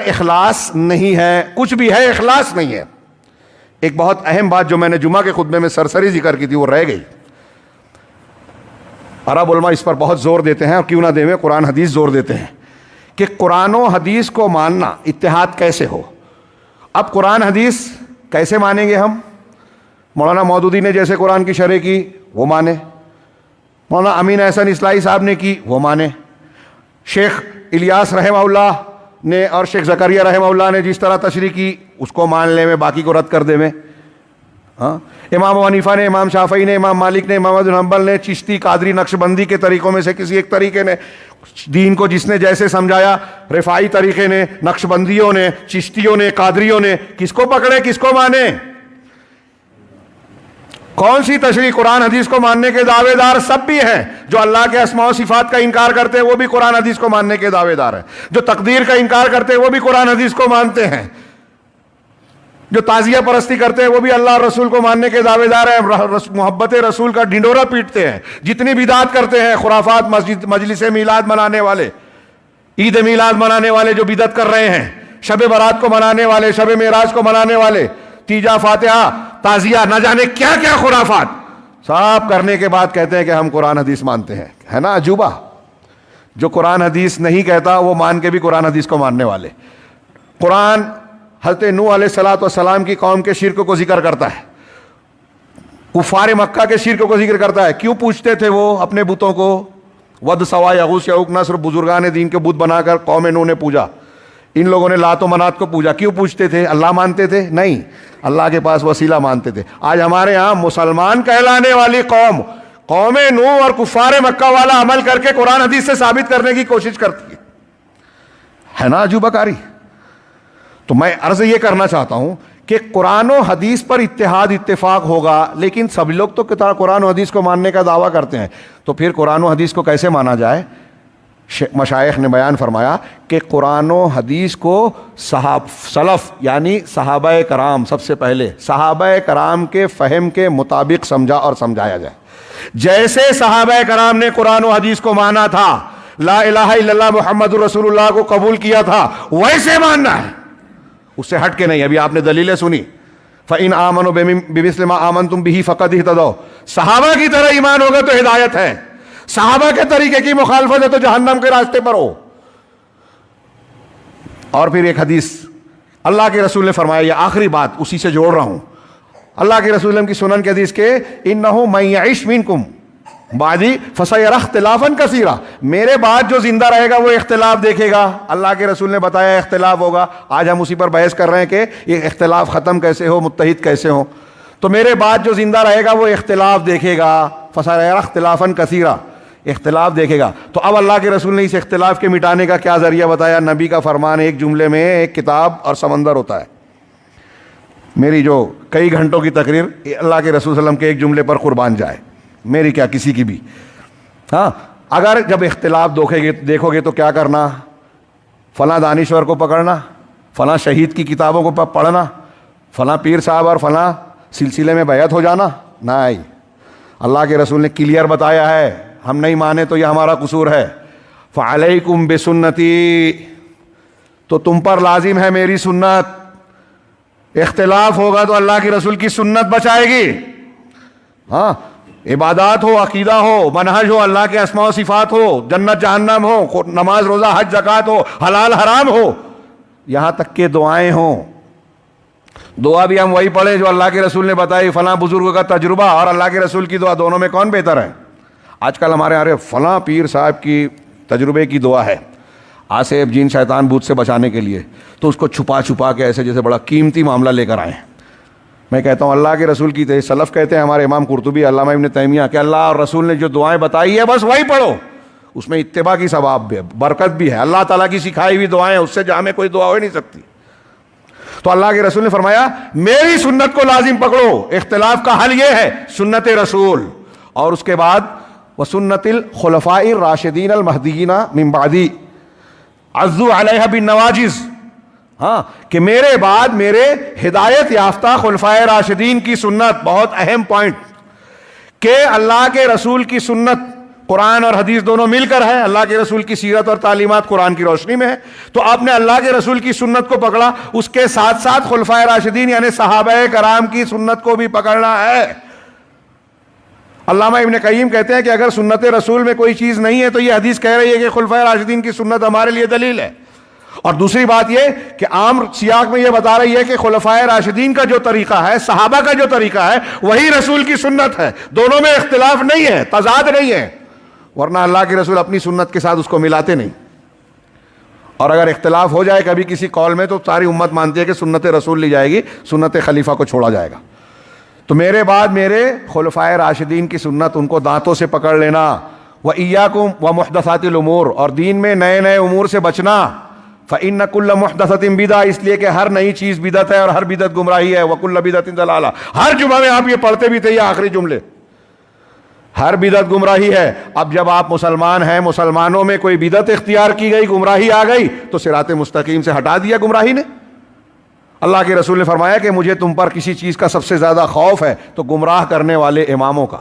اخلاص نہیں ہے، کچھ بھی ہے اخلاص نہیں ہے۔ ایک بہت اہم بات جو میں نے جمعہ کے خطبے میں سرسری ذکر کی تھی وہ رہ گئی۔ عرب علماء اس پر بہت زور دیتے ہیں، اور کیوں نہ دیں، قرآن حدیث زور دیتے ہیں کہ قرآن و حدیث کو ماننا اتحاد کیسے ہو۔ اب قرآن حدیث کیسے مانیں گے ہم؟ مولانا مودودی نے جیسے قرآن کی شرح کی وہ مانے، مولانا امین احسن اصلاحی صاحب نے کی وہ مانے، شیخ الیاس رحمہ اللہ نے اور شیخ زکریا رحمہ اللہ نے جس طرح تشریح کی اس کو مان لے میں، باقی کو رد کر دے میں۔ ہاں، امام ابو حنیفہ نے، امام شافعی نے، امام مالک نے، امام احمد بن حنبل نے، چشتی، قادری، نقشبندی کے طریقوں میں سے کسی ایک طریقے نے، دین کو جس نے جیسے سمجھایا، رفاعی طریقے نے، نقشبندیوں نے، چشتیوں نے، قادریوں نے، کس کو پکڑے کس کو مانے؟ کون سی تشریح؟ قرآن حدیث کو ماننے کے دعوے دار سب بھی ہیں، جو اللہ کے اسماء و صفات کا انکار کرتے ہیں وہ بھی قرآن حدیث کو ماننے کے دعوے دار ہیں، جو تقدیر کا انکار کرتے ہیں وہ بھی قرآن حدیث کو مانتے ہیں، جو تعزیہ پرستی کرتے ہیں وہ بھی اللہ اور رسول کو ماننے کے دعوے دار ہیں، محبت رسول کا ڈھنڈورا پیٹتے ہیں، جتنی بدعات کرتے ہیں، خرافات، مجلس میلاد منانے والے، عید میلاد منانے والے جو بدعت کر رہے ہیں، شب برات کو منانے والے، شب معراج کو منانے والے، تیجا، فاتحہ، تعزیہ، نہ جانے کیا کیا خرافات سب کرنے کے بعد کہتے ہیں کہ ہم قرآن حدیث مانتے ہیں۔ ہے نا عجوبہ؟ جو قرآن حدیث نہیں کہتا وہ مان کے بھی قرآن حدیث کو ماننے والے۔ قرآن حضرت نوح علیہ السلام کی قوم کے شرک کو ذکر کرتا ہے، کفار مکہ کے شرک کو ذکر کرتا ہے۔ کیوں پوچھتے تھے وہ اپنے بتوں کو؟ ود، سوا، یغوث، یعوق، نصر، بزرگان دین کے بت بنا کر قوم نوح نے پوجا۔ ان لوگوں نے لات و منات کو پوجا۔ کیوں پوچھتے تھے؟ اللہ مانتے تھے؟ نہیں، اللہ کے پاس وسیلہ مانتے تھے۔ آج ہمارے ہاں مسلمان کہلانے والی قوم نوح اور کفار مکہ والا عمل کر کے قرآن حدیث سے ثابت کرنے کی کوشش کرتی ہے نا عجوبہ کاری؟ تو میں عرض یہ کرنا چاہتا ہوں کہ قرآن و حدیث پر اتحاد اتفاق ہوگا، لیکن سب لوگ تو قرآن و حدیث کو ماننے کا دعویٰ کرتے ہیں، تو پھر قرآن و حدیث کو کیسے مانا جائے؟ مشائخ نے بیان فرمایا کہ قرآن و حدیث کو سلف یعنی صحابہ کرام، سب سے پہلے صحابہ کرام کے فہم کے مطابق سمجھا اور سمجھایا جائے۔ جیسے صحابہ کرام نے قرآن و حدیث کو مانا تھا، لا الہ الا اللہ محمد رسول اللہ کو قبول کیا تھا، ویسے ماننا ہے، اس سے ہٹ کے نہیں۔ ابھی آپ نے دلیلیں سنی، فَإِنْ آمَنُوا بِمِثْلِ مَا آمَنْتُمْ بِهِ فَقَدْ اهْتَدَوْا، صحابہ کی طرح ایمان ہوگا تو ہدایت ہے، صحابہ کے طریقے کی مخالفت ہے تو جہنم کے راستے پر ہو۔ اور پھر ایک حدیث اللہ کے رسول نے فرمایا، یہ آخری بات اسی سے جوڑ رہا ہوں، اللہ کے رسول کی سنن کی حدیث کے، اِنَّهُ مَن يَعِشْ مِنْكُمْ بَعْدِي فَسَيَرَى اخْتِلَافًا كَثِيرًا، میرے بعد جو زندہ رہے گا وہ اختلاف دیکھے گا۔ اللہ کے رسول نے بتایا اختلاف ہوگا، آج ہم اسی پر بحث کر رہے ہیں کہ یہ اختلاف ختم کیسے ہو، متحد کیسے ہو۔ تو میرے بعد جو زندہ رہے گا وہ اختلاف دیکھے گا، فَسَيَرَى اخْتِلَافًا كَثِيرًا، اختلاف دیکھے گا۔ تو اب اللہ کے رسول نے اس اختلاف کے مٹانے کا کیا ذریعہ بتایا؟ نبی کا فرمان ایک جملے میں ایک کتاب اور سمندر ہوتا ہے۔ میری جو کئی گھنٹوں کی تقریر اللہ کے رسول صلی اللہ علیہ وسلم کے ایک جملے پر قربان جائے، میری کیا کسی کی بھی۔ ہاں، اگر جب اختلاف دیکھو گے تو کیا کرنا؟ فلاں دانشور کو پکڑنا، فلاں شہید کی کتابوں کو پڑھنا، فلاں پیر صاحب اور فلاں سلسلے میں بیعت ہو جانا؟ نہیں، اللہ کے رسول نے کلیئر بتایا ہے، ہم نہیں مانے تو یہ ہمارا قصور ہے۔ فعلیکم بسنتی، تو تم پر لازم ہے میری سنت۔ اختلاف ہوگا تو اللہ کے رسول کی سنت بچائے گی۔ ہاں، عبادات ہو، عقیدہ ہو، منہج ہو، اللہ کے اسماء و صفات ہو، جنت جہنم ہو، نماز روزہ حج زکوٰۃ ہو، حلال حرام ہو، یہاں تک کہ دعائیں ہوں، دعا بھی ہم وہی پڑھیں جو اللہ کے رسول نے بتائی، فلاں بزرگ کا تجربہ اور اللہ کے رسول کی دعا، دونوں میں کون بہتر ہے؟ آج کل ہمارے یہاں فلاں پیر صاحب کی تجربے کی دعا ہے آصف جین شیطان بھوت سے بچانے کے لیے، تو اس کو چھپا چھپا کے ایسے جیسے بڑا قیمتی معاملہ لے کر آئے ہیں۔ میں کہتا ہوں اللہ کے رسول کی سلف کہتے ہیں، ہمارے امام قرطبی، علامہ ابن تیمیہ، کہ اللہ اور رسول نے جو دعائیں بتائی ہے بس وہی پڑھو، اس میں اتباع کی ثواب بھی ہے، برکت بھی ہے، اللہ تعالیٰ کی سکھائی ہوئی دعائیں، اس سے جامع کوئی دعا ہو ہی نہیں سکتی۔ تو اللہ کے رسول نے فرمایا میری سنت کو لازم پکڑو، اختلاف کا حل یہ ہے سنت رسول، اور اس کے بعد وسنت الخلفاء الراشدین المہدیین من بعدی عضوا علیہا بالنواجذ، ہاں، کہ میرے بعد میرے ہدایت یافتہ خلفائے راشدین کی سنت، بہت اہم پوائنٹ، کہ اللہ کے رسول کی سنت قرآن اور حدیث دونوں مل کر ہے، اللہ کے رسول کی سیرت اور تعلیمات قرآن کی روشنی میں ہے، تو آپ نے اللہ کے رسول کی سنت کو پکڑا، اس کے ساتھ ساتھ خلفائے راشدین یعنی صحابہ کرام کی سنت کو بھی پکڑنا ہے۔ علامہ ابن قیم کہتے ہیں کہ اگر سنت رسول میں کوئی چیز نہیں ہے تو یہ حدیث کہہ رہی ہے کہ خلفائے راشدین کی سنت ہمارے لیے دلیل ہے۔ اور دوسری بات یہ کہ عام سیاق میں یہ بتا رہی ہے کہ خلفائے راشدین کا جو طریقہ ہے، صحابہ کا جو طریقہ ہے، وہی رسول کی سنت ہے، دونوں میں اختلاف نہیں ہے، تضاد نہیں ہے، ورنہ اللہ کے رسول اپنی سنت کے ساتھ اس کو ملاتے نہیں۔ اور اگر اختلاف ہو جائے کبھی کسی قول میں تو ساری امت مانتی ہے کہ سنت رسول لی جائے گی، سنت خلیفہ کو چھوڑا جائے گا۔ تو میرے بعد میرے خلفائے راشدین کی سنت، ان کو دانتوں سے پکڑ لینا، وَإِيَّاكُمْ وَمُحْدَثَاتِ الْأُمُورِ، اور دین میں نئے نئے امور سے بچنا، فَإِنَّ كُلَّ مُحْدَثَةٍ بِدْعَةٍ، اس لیے کہ ہر نئی چیز بدعت ہے اور ہر بدعت گمراہی ہے، وَكُلَّ بِدْعَةٍ ضَلَالَةٍ، ہر جمعہ میں آپ یہ پڑھتے بھی تھے یہ آخری جملے، ہر بدعت گمراہی ہے۔ اب جب آپ مسلمان ہیں، مسلمانوں میں کوئی بدعت اختیار کی گئی، گمراہی آ گئی، تو صراط مستقیم سے ہٹا دیا گمراہی نے۔ اللہ کے رسول نے فرمایا کہ مجھے تم پر کسی چیز کا سب سے زیادہ خوف ہے تو گمراہ کرنے والے اماموں کا۔